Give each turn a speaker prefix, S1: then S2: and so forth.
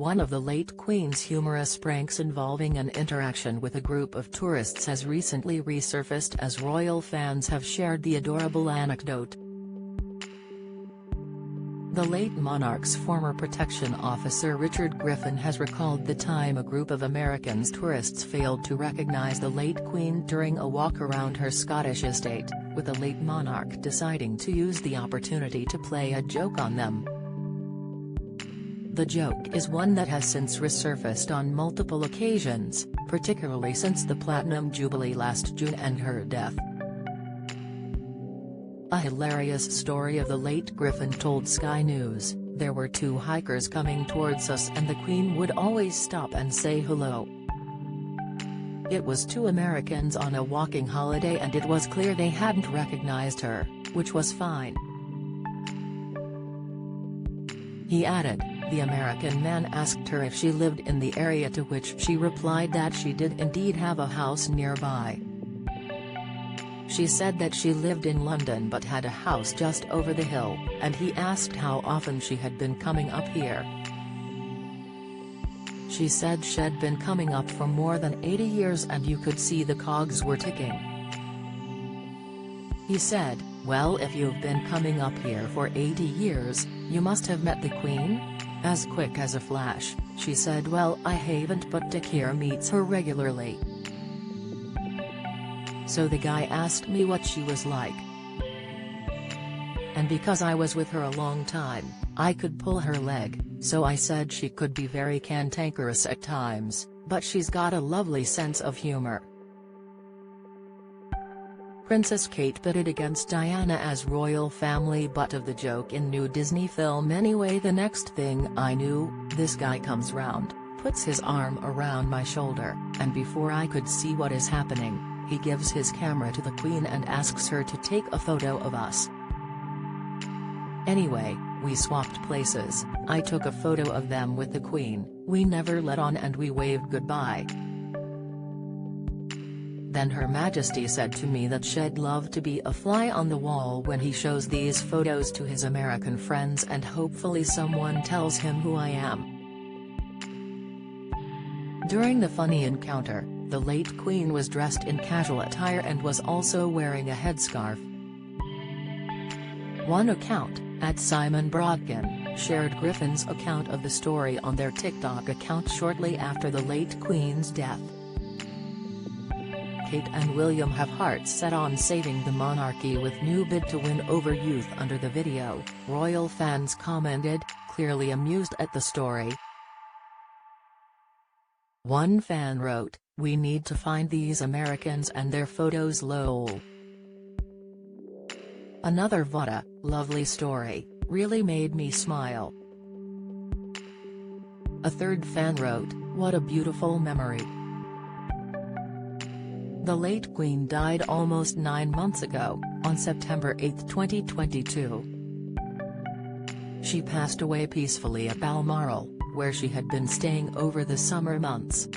S1: One of the late Queen's humorous pranks involving an interaction with a group of tourists has recently resurfaced as royal fans have shared the adorable anecdote. The late monarch's former protection officer Richard Griffin has recalled the time a group of American tourists failed to recognize the late Queen during a walk around her Scottish estate, with the late monarch deciding to use the opportunity to play a joke on them. The joke is one that has since resurfaced on multiple occasions, particularly since the Platinum Jubilee last June and her death. A hilarious story of the late Griffin told Sky News, "There were two hikers coming towards us and the Queen would always stop and say hello. It was two Americans on a walking holiday and it was clear they hadn't recognized her, which was fine." He added, the American man asked her if she lived in the area, to which she replied that she did indeed have a house nearby. She said that she lived in London but had a house just over the hill, and he asked how often she had been coming up here. She said she'd been coming up for more than 80 years and you could see the cogs were ticking. He said, "Well, if you've been coming up here for 80 years, you must have met the Queen?" As quick as a flash, she said, "Well, I haven't, but Dick here meets her regularly. So the guy asked me what she was like. And because I was with her a long time, I could pull her leg, so I said she could be very cantankerous at times, but she's got a lovely sense of humor." Princess Kate pitted against Diana as royal family butt of the joke in new Disney film. "Anyway, the next thing I knew, this guy comes round, puts his arm around my shoulder, and before I could see what is happening, he gives his camera to the Queen and asks her to take a photo of us. Anyway, we swapped places, I took a photo of them with the Queen, we never let on and we waved goodbye. Then Her Majesty said to me that she'd love to be a fly on the wall when he shows these photos to his American friends and hopefully someone tells him who I am." During the funny encounter, the late Queen was dressed in casual attire and was also wearing a headscarf. One account, @SimonBrodkin, shared Griffin's account of the story on their TikTok account shortly after the late Queen's death. Kate and William have hearts set on saving the monarchy with new bid to win over youth under the video, royal fans commented, clearly amused at the story. One fan wrote, "We need to find these Americans and their photos lol." Another Vada, "Lovely story, really made me smile." A third fan wrote, "What a beautiful memory." The late Queen died almost 9 months ago, on September 8, 2022. She passed away peacefully at Balmoral, where she had been staying over the summer months.